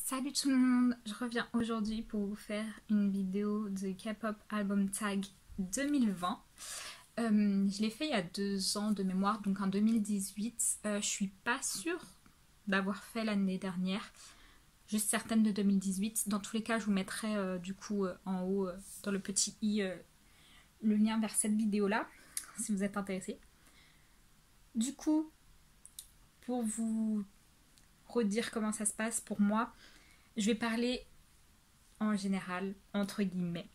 Salut tout le monde, je reviens aujourd'hui pour vous faire une vidéo de K-pop Album Tag 2020. Je l'ai fait il y a 2 ans de mémoire, donc en 2018. Je suis pas sûre d'avoir fait l'année dernière, juste certaine de 2018. Dans tous les cas, je vous mettrai du coup en haut dans le petit i le lien vers cette vidéo là, si vous êtes intéressés. Du coup, pour vous redire comment ça se passe pour moi, je vais parler en général, entre guillemets,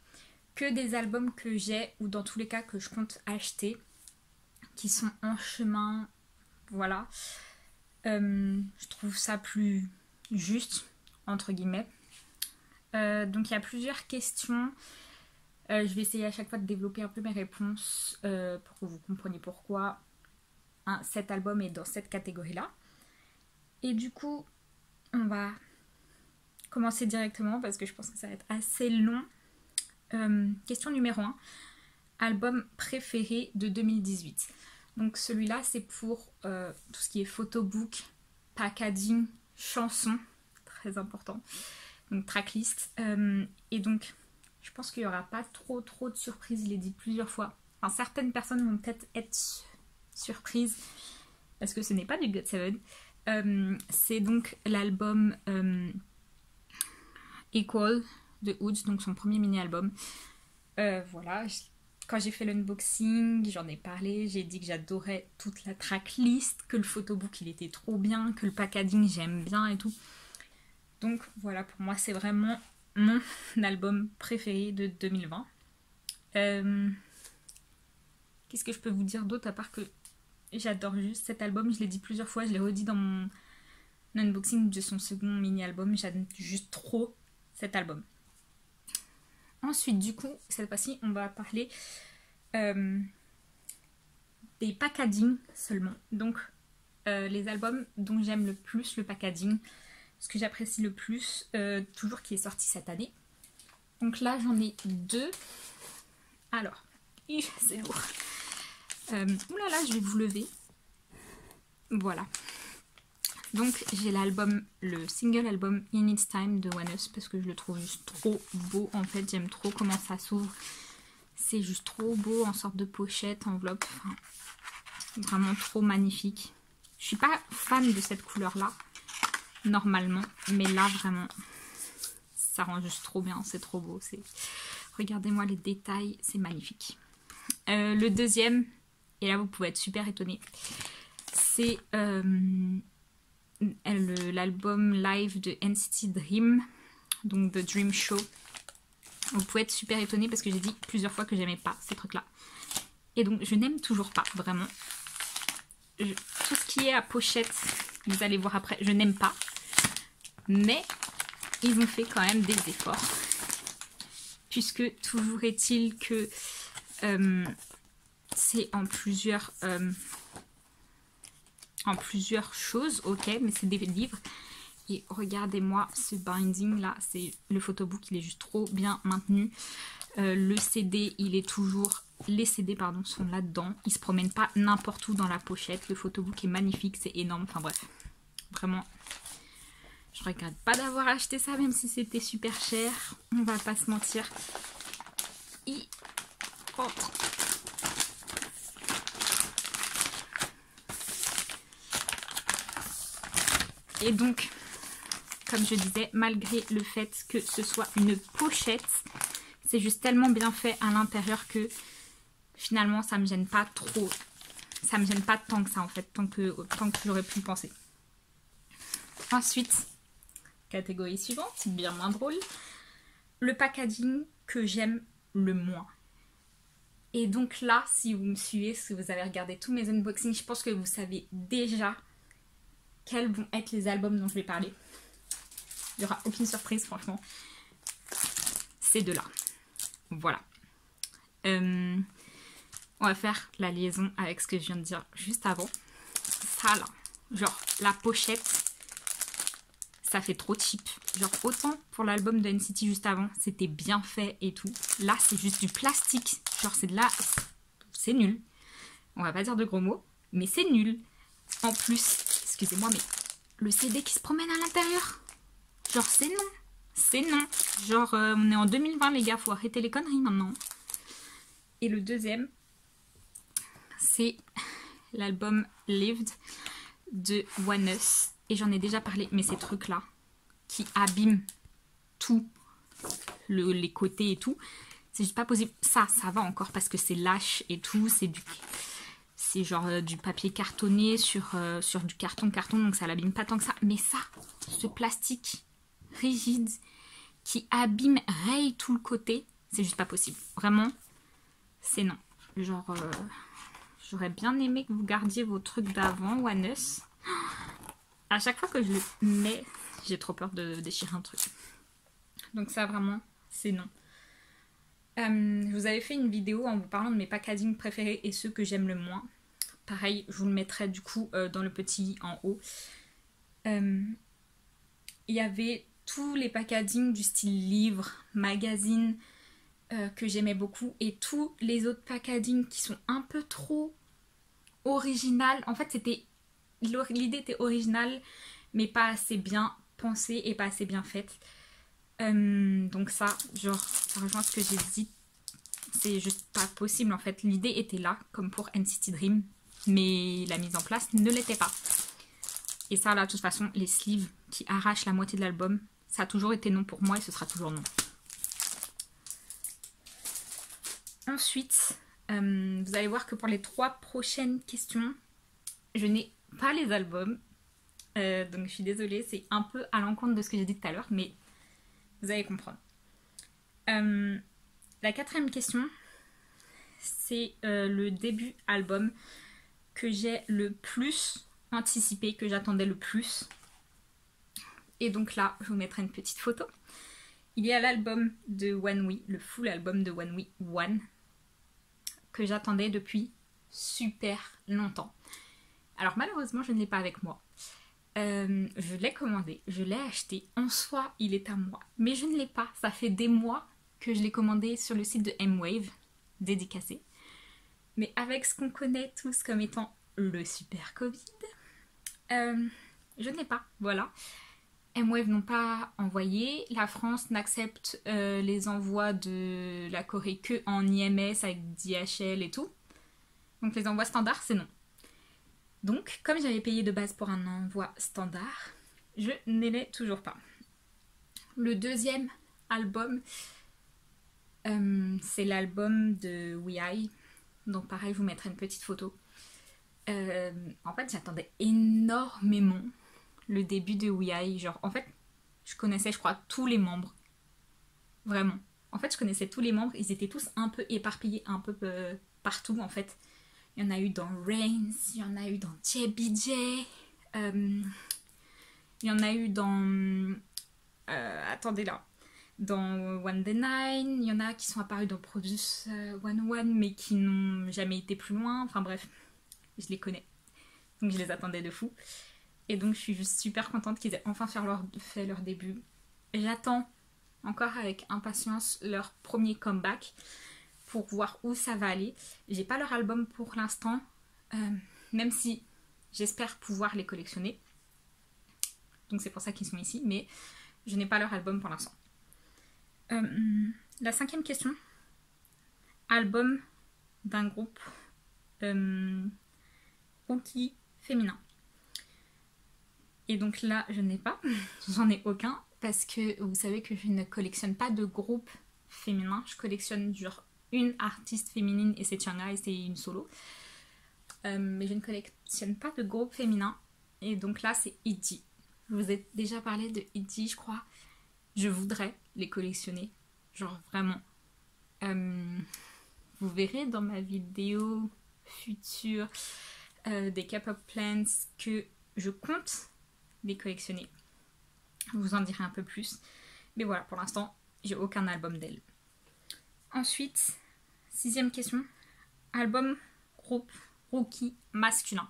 que des albums que j'ai ou dans tous les cas que je compte acheter, qui sont en chemin, voilà. Je trouve ça plus juste, entre guillemets. Donc il y a plusieurs questions. Je vais essayer à chaque fois de développer un peu mes réponses pour que vous compreniez pourquoi cet album est dans cette catégorie-là. Et du coup, on va commencer directement parce que je pense que ça va être assez long. Question numéro 1. Album préféré de 2018. Donc celui-là, c'est pour tout ce qui est photobook, packaging, chansons, très important. Donc tracklist. Et donc, je pense qu'il n'y aura pas trop de surprises, il est dit plusieurs fois. Enfin, certaines personnes vont peut-être être surprises parce que ce n'est pas du GOT7. C'est donc l'album Equal de Woods, donc son premier mini-album. Voilà, quand j'ai fait l'unboxing, j'en ai parlé, j'ai dit que j'adorais toute la tracklist, que le photobook il était trop bien, que le packaging j'aime bien et tout. Donc voilà, pour moi c'est vraiment mon album préféré de 2020. Qu'est-ce que je peux vous dire d'autre à part que j'adore juste cet album, je l'ai dit plusieurs fois, je l'ai redit dans mon unboxing de son second mini-album, j'aime juste trop cet album. Ensuite, du coup, cette fois-ci, on va parler des packaging seulement. Donc, les albums dont j'aime le plus le packaging, ce que j'apprécie le plus, toujours qui est sorti cette année. Donc là, j'en ai 2. Alors, c'est lourd. Oulala, je vais vous lever. Voilà. Donc j'ai l'album, le single album In Its Time de ONEUS parce que je le trouve juste trop beau. En fait, j'aime trop comment ça s'ouvre. C'est juste trop beau en sorte de pochette, enveloppe. Enfin, vraiment trop magnifique. Je suis pas fan de cette couleur-là, normalement. Mais là, vraiment, ça rend juste trop bien. C'est trop beau. Regardez-moi les détails, c'est magnifique. Le deuxième, et là vous pouvez être super étonnés, c'est l'album live de NCT Dream, donc The Dream Show. Vous pouvez être super étonnés parce que j'ai dit plusieurs fois que j'aimais pas ces trucs là, et donc je n'aime toujours pas vraiment. Tout ce qui est à pochette, vous allez voir après, je n'aime pas, mais ils ont fait quand même des efforts, puisque toujours est-il que c'est en plusieurs choses, ok, mais c'est des livres. Et regardez-moi ce binding là, c'est le photobook, il est juste trop bien maintenu. Le CD, il est toujours, les CD pardon sont là-dedans, ils se promènent pas n'importe où dans la pochette. Le photobook est magnifique, c'est énorme, enfin bref, vraiment je regrette pas d'avoir acheté ça, même si c'était super cher, on va pas se mentir. Il rentre. Et donc, comme je disais, malgré le fait que ce soit une pochette, c'est juste tellement bien fait à l'intérieur que finalement ça me gêne pas trop. Ça me gêne pas tant que ça en fait, tant que j'aurais pu le penser. Ensuite, catégorie suivante, bien moins drôle, le packaging que j'aime le moins. Et donc là, si vous me suivez, si vous avez regardé tous mes unboxings, je pense que vous savez déjà quels vont être les albums dont je vais parler. Il n'y aura aucune surprise, franchement. Ces deux-là. Voilà. On va faire la liaison avec ce que je viens de dire juste avant. Ça, là. Genre, la pochette, ça fait trop cheap. Genre, autant pour l'album de NCT juste avant, c'était bien fait et tout. Là, c'est juste du plastique. Genre, c'est de la... C'est nul. On va pas dire de gros mots, mais c'est nul. En plus... Excusez-moi, mais le CD qui se promène à l'intérieur, Genre c'est non. C'est non. Genre on est en 2020 les gars, faut arrêter les conneries maintenant. Et le deuxième, c'est l'album Lived de One Us. Et j'en ai déjà parlé, mais ces trucs-là qui abîment tout, les côtés et tout, c'est juste pas possible. Ça va encore parce que c'est lâche et tout, c'est genre du papier cartonné sur du carton, donc ça l'abîme pas tant que ça. Mais ça, ce plastique rigide qui abîme, raye tout le côté, c'est juste pas possible. Vraiment, c'est non. Genre, j'aurais bien aimé que vous gardiez vos trucs d'avant, One Us. À chaque fois que je le mets, j'ai trop peur de déchirer un truc. Donc ça, vraiment, c'est non. Je vous avais fait une vidéo en vous parlant de mes packaging préférés et ceux que j'aime le moins. Pareil, je vous le mettrai du coup dans le petit en haut. Il y avait tous les packaging du style livre, magazine, que j'aimais beaucoup. Et tous les autres packaging qui sont un peu trop original. En fait, l'idée était originale, mais pas assez bien pensée et pas assez bien faite. Donc ça, genre, ça rejoint ce que j'ai dit. C'est juste pas possible en fait. L'idée était là, comme pour NCT Dream, mais la mise en place ne l'était pas. Et ça, là, de toute façon, les sleeves qui arrachent la moitié de l'album, ça a toujours été non pour moi et ce sera toujours non. Ensuite, vous allez voir que pour les 3 prochaines questions, je n'ai pas les albums. Donc je suis désolée, c'est un peu à l'encontre de ce que j'ai dit tout à l'heure, mais vous allez comprendre. La 4e question, c'est le début album que j'ai le plus anticipé, que j'attendais le plus. Et donc là, je vous mettrai une petite photo. Il y a l'album de ONEWE, le full album de ONEWE One, que j'attendais depuis super longtemps. Alors malheureusement, je ne l'ai pas avec moi. Je l'ai commandé, je l'ai acheté. En soi, il est à moi. Mais je ne l'ai pas. Ça fait des mois que je l'ai commandé sur le site de M-Wave, dédicacé. Mais avec ce qu'on connaît tous comme étant le super Covid, je ne l'ai pas. Voilà. M-Wave n'ont pas envoyé. La France n'accepte les envois de la Corée que en IMS avec DHL et tout. Donc les envois standards, c'est non. Donc, comme j'avais payé de base pour un envoi standard, je ne l'ai toujours pas. Le deuxième album, c'est l'album de WeI. Donc pareil, je vous mettrai une petite photo. En fait, j'attendais énormément le début de WeI. Genre, en fait, je connaissais, je crois, tous les membres. Vraiment. En fait, je connaissais tous les membres. Ils étaient tous un peu éparpillés, un peu partout, en fait. Il y en a eu dans Reigns, il y en a eu dans JBJ, il y en a eu dans... attendez là. Dans One Day Nine, il y en a qui sont apparus dans Produce 101 mais qui n'ont jamais été plus loin. Enfin bref, je les connais. Donc je les attendais de fou. Et donc je suis juste super contente qu'ils aient enfin fait leur début. J'attends encore avec impatience leur premier comeback pour voir où ça va aller. J'ai pas leur album pour l'instant, même si j'espère pouvoir les collectionner. Donc c'est pour ça qu'ils sont ici, mais je n'ai pas leur album pour l'instant. La 5e question. Album d'un groupe rookie féminin. Et donc là, je n'ai pas, j'en ai aucun, parce que vous savez que je ne collectionne pas de groupe féminin. Je collectionne genre une artiste féminine et c'est Changa et c'est une solo. Mais je ne collectionne pas de groupe féminin. Et donc là, c'est ITZY. Je vous ai déjà parlé de ITZY, je crois. Je voudrais les collectionner. Genre vraiment. Vous verrez dans ma vidéo future des K-pop plans que je compte les collectionner. Je vous en dirai un peu plus. Mais voilà, pour l'instant, j'ai aucun album d'elle. Ensuite, 6e question. Album, groupe, rookie, masculin.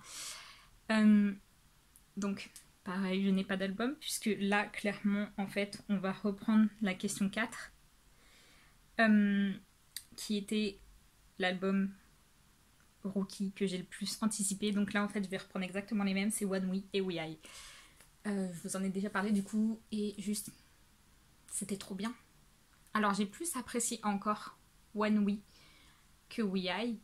Donc, pareil, je n'ai pas d'album, puisque là, clairement, en fait, on va reprendre la question 4, qui était l'album rookie que j'ai le plus anticipé. Donc là, en fait, je vais reprendre exactement les mêmes, c'est ONEWE et WeI. Je vous en ai déjà parlé du coup et juste c'était trop bien. Alors j'ai plus apprécié encore One We que We I.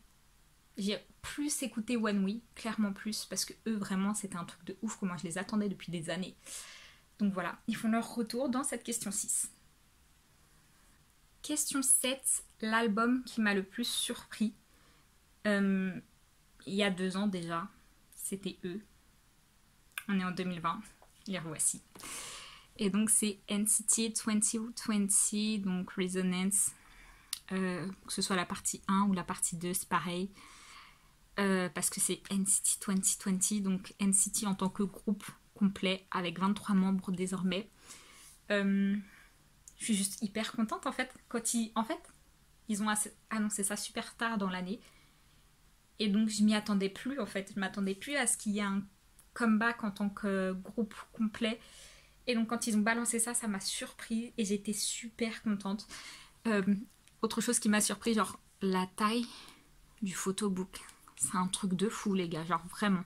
J'ai plus écouté One We, clairement plus, parce que eux vraiment c'était un truc de ouf, comment je les attendais depuis des années. Donc voilà, ils font leur retour dans cette question 6. Question 7, l'album qui m'a le plus surpris. Il y a 2 ans déjà, c'était eux. On est en 2020, les revoici. Et donc c'est NCT 2020, donc Resonance. Que ce soit la partie 1 ou la partie 2, c'est pareil. Parce que c'est NCT 2020, donc NCT en tant que groupe complet avec 23 membres désormais. Je suis juste hyper contente en fait. Ils ont annoncé ça super tard dans l'année. Et donc je m'y attendais plus en fait. Je m'attendais plus à ce qu'il y ait un comeback en tant que groupe complet. Et donc quand ils ont balancé ça, ça m'a surpris et j'étais super contente. Autre chose qui m'a surpris, genre la taille du photobook. C'est un truc de fou les gars, genre vraiment.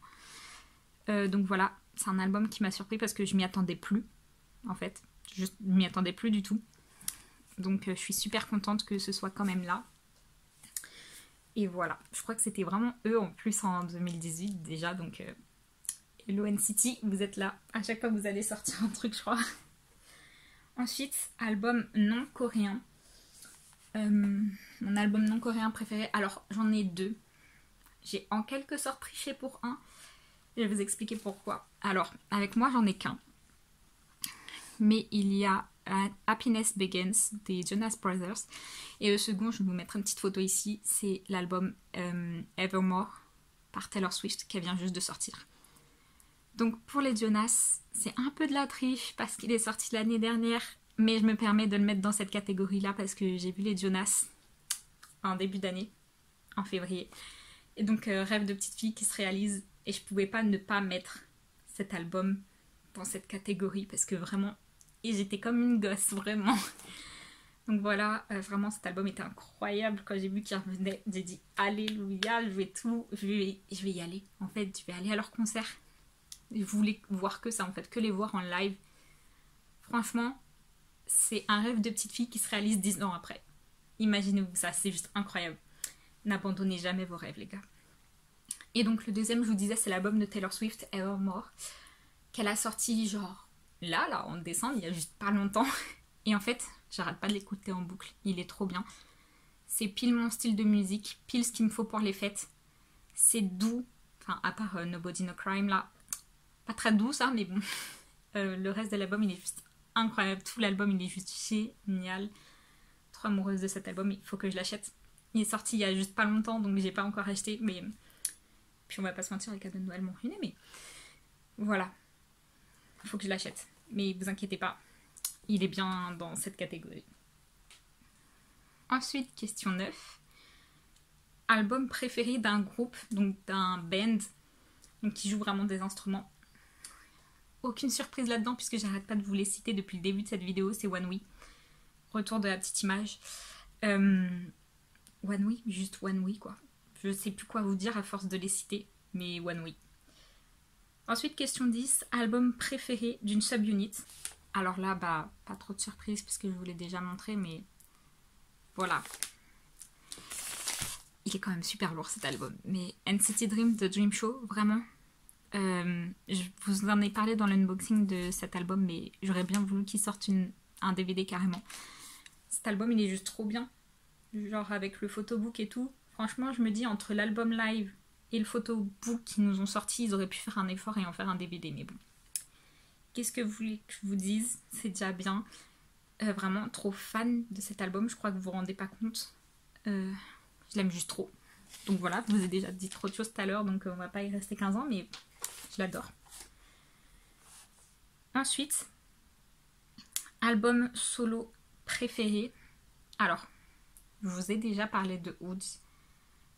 Donc voilà, c'est un album qui m'a surpris parce que je m'y attendais plus en fait. Je m'y attendais plus du tout. Donc je suis super contente que ce soit quand même là. Et voilà, je crois que c'était vraiment eux en plus en 2018 déjà. Donc Hello NCT, vous êtes là. À chaque fois vous allez sortir un truc je crois. Ensuite, album non coréen. Mon album non coréen préféré. Alors j'en ai 2. J'ai en quelque sorte triché pour un. Je vais vous expliquer pourquoi. Alors, avec moi, j'en ai qu'un. Mais il y a Happiness Begins des Jonas Brothers. Et le second, je vais vous mettre une petite photo ici. C'est l'album Evermore par Taylor Swift qui vient juste de sortir. Donc pour les Jonas, c'est un peu de la triche parce qu'il est sorti l'année dernière. Mais je me permets de le mettre dans cette catégorie-là parce que j'ai vu les Jonas en début d'année, en février. Et donc rêve de petite fille qui se réalise et je pouvais pas ne pas mettre cet album dans cette catégorie parce que vraiment j'étais comme une gosse vraiment. Donc voilà, vraiment cet album était incroyable. Quand j'ai vu qu'il revenait, j'ai dit alléluia, je vais y aller. En fait, je vais aller à leur concert. Je voulais voir que ça en fait, que les voir en live. Franchement, c'est un rêve de petite fille qui se réalise 10 ans après. Imaginez-vous ça, c'est juste incroyable. N'abandonnez jamais vos rêves les gars. Et donc le deuxième, je vous disais, c'est l'album de Taylor Swift, Evermore, qu'elle a sorti genre là, en décembre, il y a juste pas longtemps. Et en fait, j'arrête pas de l'écouter en boucle, il est trop bien. C'est pile mon style de musique, pile ce qu'il me faut pour les fêtes. C'est doux, enfin à part Nobody No Crime là, pas très doux ça, mais bon. Le reste de l'album, il est juste incroyable, tout l'album, il est juste génial. Trop amoureuse de cet album, il faut que je l'achète. Il est sorti il y a juste pas longtemps, donc j'ai pas encore acheté, mais... Puis on va pas se mentir, les cadeaux de Noël m'ont ruiné, mais... Voilà. Il faut que je l'achète. Mais vous inquiétez pas, il est bien dans cette catégorie. Ensuite, question 9. Album préféré d'un groupe, donc d'un band, donc qui joue vraiment des instruments. Aucune surprise là-dedans, puisque j'arrête pas de vous les citer depuis le début de cette vidéo, c'est One We. Retour de la petite image. One We, juste One We quoi. Je sais plus quoi vous dire à force de les citer, mais One We. Ensuite, question 10, album préféré d'une subunit. Alors là, bah, pas trop de surprise puisque je vous l'ai déjà montré, mais voilà. Il est quand même super lourd cet album. Mais NCT Dream de Dream Show, vraiment. Je vous en ai parlé dans l'unboxing de cet album, mais j'aurais bien voulu qu'il sorte un DVD carrément. Cet album, il est juste trop bien. Genre avec le photobook et tout. Franchement, je me dis, entre l'album live et le photobook qu'ils nous ont sorti, ils auraient pu faire un effort et en faire un DVD, mais bon. Qu'est-ce que vous voulez que je vous dise? C'est déjà bien. Vraiment trop fan de cet album, je crois que vous vous rendez pas compte. Je l'aime juste trop. Donc voilà, je vous ai déjà dit trop de choses tout à l'heure, donc on va pas y rester 15 ans, mais je l'adore. Ensuite, album solo préféré. Alors, je vous ai déjà parlé de Woods.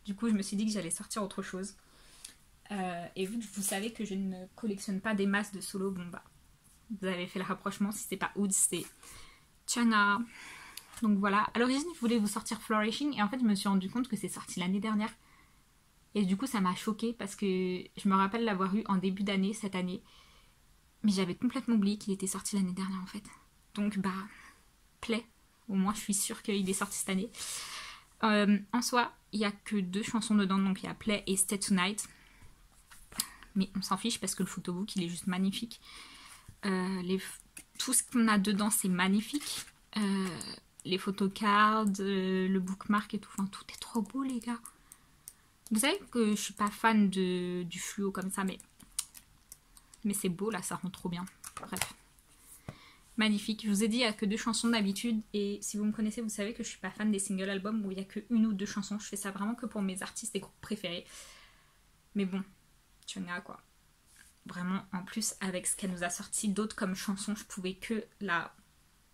Du coup, je me suis dit que j'allais sortir autre chose. Et vu que vous savez que je ne collectionne pas des masses de solo, bon bah, vous avez fait le rapprochement. Si c'est pas Woods, c'est Chang'e. Donc voilà. À l'origine, je voulais vous sortir Flourishing. Et en fait, je me suis rendu compte que c'est sorti l'année dernière. Et du coup, ça m'a choquée parce que je me rappelle l'avoir eu en début d'année, cette année. Mais j'avais complètement oublié qu'il était sorti l'année dernière en fait. Donc bah, Play, au moins je suis sûre qu'il est sorti cette année. En soi, il n'y a que 2 chansons dedans, donc il y a Play et Stay Tonight. Mais on s'en fiche parce que le photobook il est juste magnifique. Tout ce qu'on a dedans c'est magnifique. Les photocards, le bookmark et tout, enfin tout est trop beau les gars. Vous savez que je suis pas fan du fluo comme ça, mais c'est beau là, ça rend trop bien. Bref. Magnifique. Je vous ai dit, il n'y a que 2 chansons d'habitude. Et si vous me connaissez, vous savez que je suis pas fan des single albums où il n'y a que 1 ou 2 chansons. Je fais ça vraiment que pour mes artistes et groupes préférés. Mais bon, Chungha quoi. Vraiment, en plus, avec ce qu'elle nous a sorti d'autres comme chansons, je pouvais que la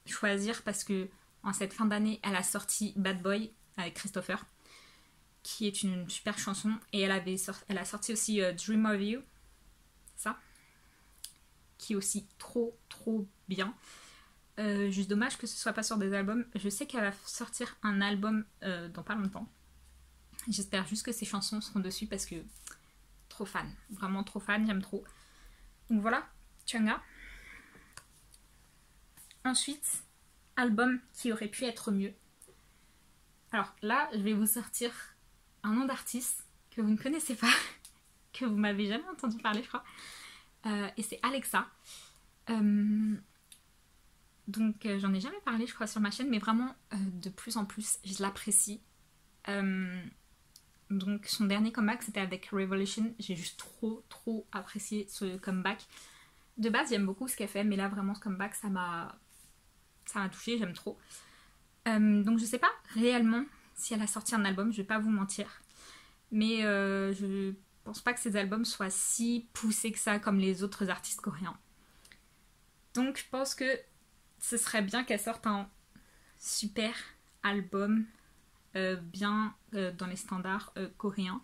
choisir parce que en cette fin d'année, elle a sorti Bad Boy avec Christopher, qui est une super chanson. Et elle a sorti aussi Dream of You, ça, qui est aussi trop bien. Juste dommage que ce soit pas sur des albums. Je sais qu'elle va sortir un album dans pas longtemps. J'espère juste que ces chansons seront dessus parce que trop fan, vraiment trop fan, j'aime trop. Donc voilà, Chungha. Ensuite, album qui aurait pu être mieux. Alors là, je vais vous sortir un nom d'artiste que vous ne connaissez pas, que vous m'avez jamais entendu parler, je crois. Et c'est Alexa. Donc j'en ai jamais parlé, je crois, sur ma chaîne, mais vraiment de plus en plus, je l'apprécie. Donc son dernier comeback c'était avec Revolution. J'ai juste trop apprécié ce comeback. De base j'aime beaucoup ce qu'elle fait, mais là vraiment ce comeback ça m'a touché, j'aime trop. Donc je sais pas réellement si elle a sorti un album, je vais pas vous mentir. Mais je pense pas que ses albums soient si poussés que ça comme les autres artistes coréens. Donc je pense que ce serait bien qu'elle sorte un super album bien dans les standards coréens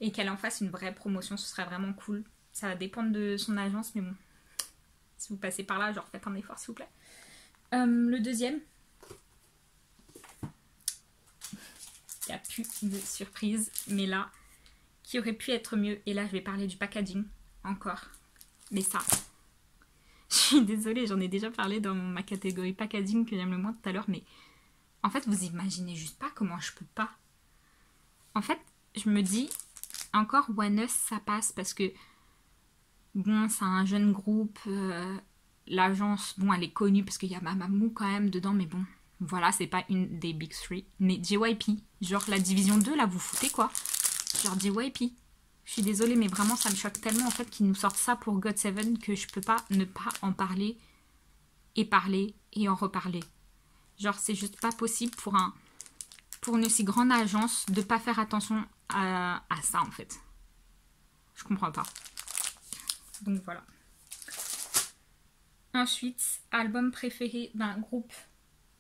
et qu'elle en fasse une vraie promotion, ce serait vraiment cool. Ça va dépendre de son agence, mais bon, si vous passez par là, genre faites un effort s'il vous plaît. Le deuxième, il n'y a plus de surprise, mais là, qui aurait pu être mieux, et là je vais parler du packaging encore, mais ça, je suis désolée, j'en ai déjà parlé dans ma catégorie packaging que j'aime le moins tout à l'heure, mais en fait, vous imaginez juste pas comment je peux pas. En fait, je me dis, encore One Us, ça passe parce que, bon, c'est un jeune groupe, l'agence, bon, elle est connue parce qu'il y a Mamamoo quand même dedans, mais bon, voilà, c'est pas une des Big Three. Mais JYP, genre la division 2, là, vous foutez quoi? Genre JYP. Je suis désolée, mais vraiment, ça me choque tellement, en fait, qu'ils nous sortent ça pour GOT7 que je peux pas ne pas en parler et en reparler. Genre, c'est juste pas possible pour une aussi grande agence de pas faire attention à ça, en fait. Je comprends pas. Donc, voilà. Ensuite, album préféré d'un groupe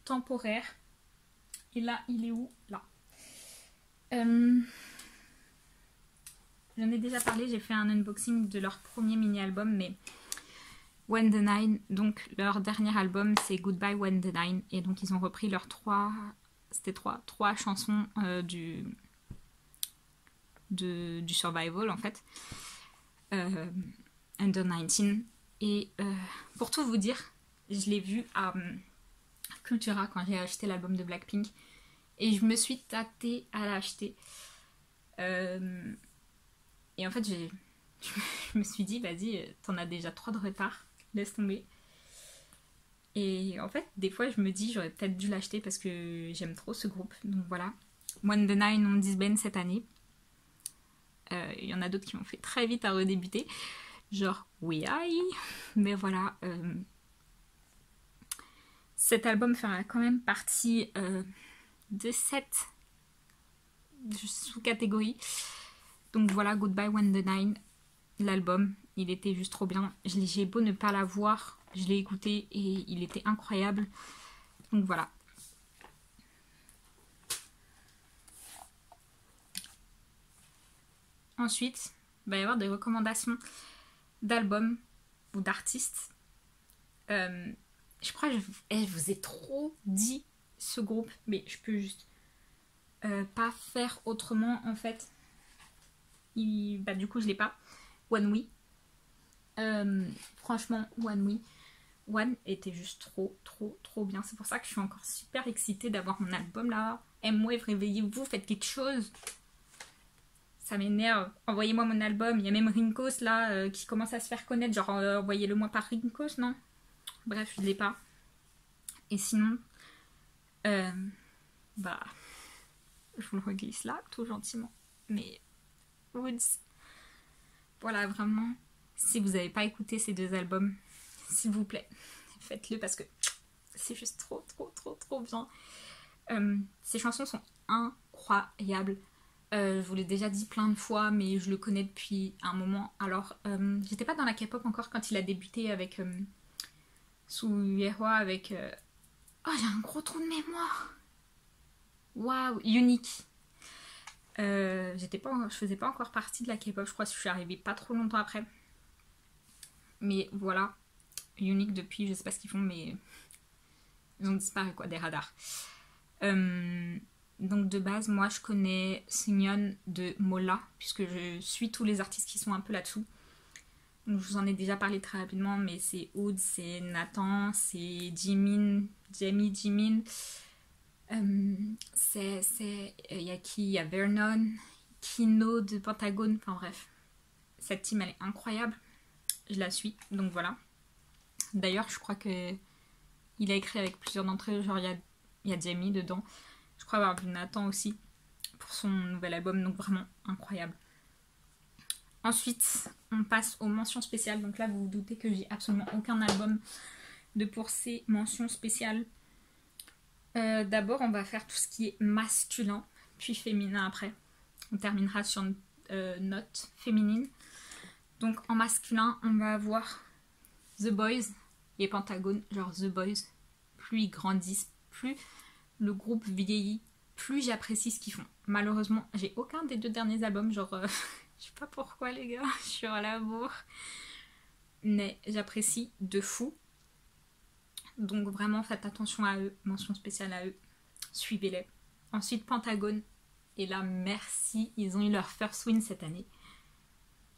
temporaire. Et là, il est où? Là. J'en ai déjà parlé, j'ai fait un unboxing de leur premier mini-album, mais When the Nine, donc leur dernier album, c'est Goodbye When the Nine. Et donc ils ont repris leurs trois chansons du Survival en fait. Under 19. Et pour tout vous dire, je l'ai vu à Cultura quand j'ai acheté l'album de Blackpink. Et je me suis tâtée à l'acheter. Et en fait, je me suis dit, vas-y, t'en as déjà 3 de retard. Laisse tomber. Et en fait, des fois, je me dis, j'aurais peut-être dû l'acheter parce que j'aime trop ce groupe. Donc voilà. When the Nine ont disband cette année. Il y en a d'autres qui m'ont fait très vite à redébuter. Genre, oui, aïe. Mais voilà. Cet album fera quand même partie de cette sous-catégorie. Donc voilà, Goodbye When the Nine. L'album, il était juste trop bien. J'ai beau ne pas l'avoir, je l'ai écouté et il était incroyable. Donc voilà. Ensuite, il va y avoir des recommandations d'albums ou d'artistes. Je crois que je vous ai trop dit ce groupe, mais je peux juste pas faire autrement en fait. Du coup, je l'ai pas. One We. Franchement, One était juste trop bien. C'est pour ça que je suis encore super excitée d'avoir mon album là. M-Wave, réveillez-vous, faites quelque chose. Ça m'énerve. Envoyez-moi mon album. Il y a même Rinkos là qui commence à se faire connaître. Genre, envoyez-le-moi par Rinkos, non? Bref, je l'ai pas. Et sinon, bah, je vous le reglisse là, tout gentiment. Mais, Woods, voilà, vraiment, si vous n'avez pas écouté ces deux albums, s'il vous plaît, faites-le parce que c'est juste trop bien. Ces chansons sont incroyables. Je vous l'ai déjà dit plein de fois, mais je le connais depuis un moment. Alors, j'étais pas dans la K-pop encore quand il a débuté avec sous Yehua avec... Oh, j'ai un gros trou de mémoire. Waouh, Unique. Je faisais pas encore partie de la K-pop, je crois que je suis arrivée pas trop longtemps après. Mais voilà, Unique depuis, je sais pas ce qu'ils font, mais ils ont disparu quoi, des radars. Donc de base, moi je connais Seungyeon de Mola, puisque je suis tous les artistes qui sont un peu là-dessous. Donc je vous en ai déjà parlé très rapidement, mais c'est Oud, c'est Nathan, c'est Jimin. Il y a qui? Il y a Vernon, Kino de Pentagone, enfin bref. Cette team elle est incroyable, je la suis, donc voilà. D'ailleurs je crois que il a écrit avec plusieurs d'entre eux, genre il y a Jamie dedans. Je crois avoir vu Nathan aussi pour son nouvel album, donc vraiment incroyable. Ensuite, on passe aux mentions spéciales. Donc là, vous vous doutez que j'ai absolument aucun album de pour ces mentions spéciales. D'abord, on va faire tout ce qui est masculin, puis féminin après. On terminera sur une note féminine. Donc en masculin, on va avoir The Boys et Pentagone. Genre The Boys, plus ils grandissent, plus le groupe vieillit, plus j'apprécie ce qu'ils font. Malheureusement, j'ai aucun des deux derniers albums, genre... je sais pas pourquoi les gars, je suis à la bourre. Mais j'apprécie de fou. Donc vraiment faites attention à eux, mention spéciale à eux. Suivez-les. Ensuite Pentagone. Et là merci, ils ont eu leur first win cette année.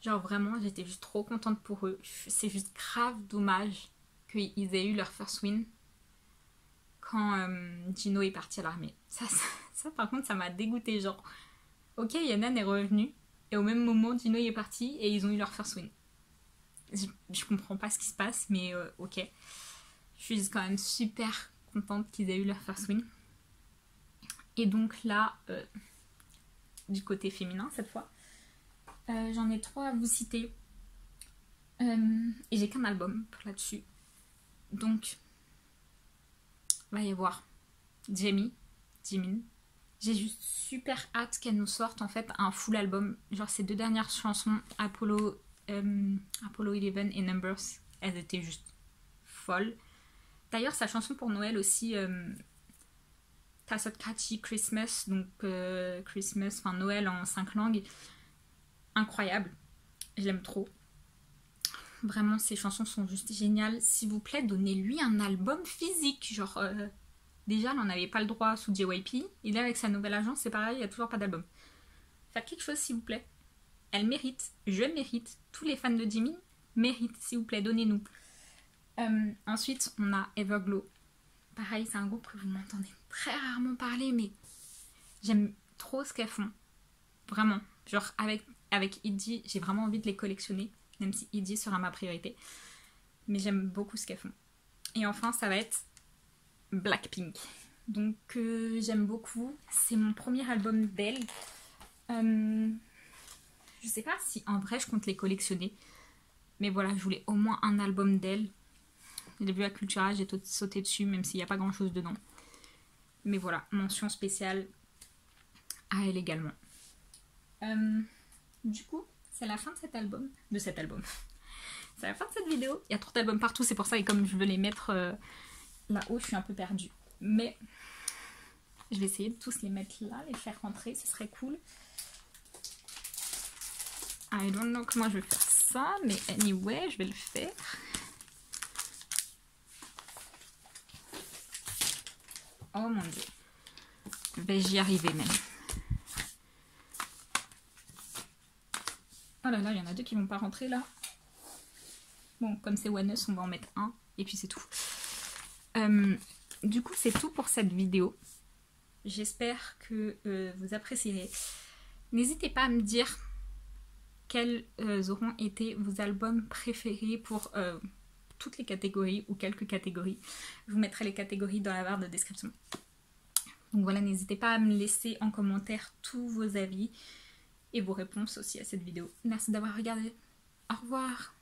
Genre vraiment j'étais juste trop contente pour eux. C'est juste grave dommage qu'ils aient eu leur first win quand Jino est parti à l'armée. Ça par contre ça m'a dégoûté. Genre ok Yenan est revenu. Et au même moment, Jino est parti et ils ont eu leur first win. Je comprends pas ce qui se passe, mais ok. Je suis quand même super contente qu'ils aient eu leur first win. Et donc là, du côté féminin cette fois, j'en ai 3 à vous citer. Et j'ai qu'un album pour là-dessus. Donc, va y avoir Jimin. J'ai juste super hâte qu'elle nous sorte en fait un full album. Genre ces 2 dernières chansons, Apollo 11 et Numbers, elles étaient juste folles. D'ailleurs sa chanson pour Noël aussi, Tasotkachi Christmas, donc Christmas, enfin Noël en 5 langues, incroyable. Je l'aime trop. Vraiment ces chansons sont juste géniales. S'il vous plaît, donnez-lui un album physique, genre... Déjà, elle n'en avait pas le droit sous JYP. Et là, avec sa nouvelle agence, c'est pareil, il n'y a toujours pas d'album. Faites quelque chose, s'il vous plaît. Elle mérite, je mérite. Tous les fans de Jimin méritent, s'il vous plaît, donnez-nous. Ensuite, on a Everglow. Pareil, c'est un groupe que vous m'entendez très rarement parler, mais j'aime trop ce qu'elles font. Vraiment. Genre, avec ITZY, j'ai vraiment envie de les collectionner, même si ITZY sera ma priorité. Mais j'aime beaucoup ce qu'elles font. Et enfin, ça va être Blackpink. Donc j'aime beaucoup. C'est mon premier album d'elle. Je sais pas si en vrai je compte les collectionner. Mais voilà, je voulais au moins un album d'elle. J'ai vu à Cultura, j'ai sauté dessus, même s'il n'y a pas grand chose dedans. Mais voilà, mention spéciale à elle également. Du coup, c'est la fin de cet album. C'est la fin de cette vidéo. Il y a trop d'albums partout, c'est pour ça. Et comme je veux les mettre là-haut, je suis un peu perdue. Mais je vais essayer de tous les mettre là, les faire rentrer, ce serait cool. I don't know comment je vais faire ça, mais anyway, je vais le faire. Oh mon dieu. Vais-je y arriver même? Oh là là, il y en a 2 qui vont pas rentrer là. Bon, comme c'est One Us, on va en mettre un. Et puis c'est tout. Du coup, c'est tout pour cette vidéo. J'espère que vous apprécierez. N'hésitez pas à me dire quels auront été vos albums préférés pour toutes les catégories ou quelques catégories. Je vous mettrai les catégories dans la barre de description. Donc voilà, n'hésitez pas à me laisser en commentaire tous vos avis et vos réponses aussi à cette vidéo. Merci d'avoir regardé. Au revoir.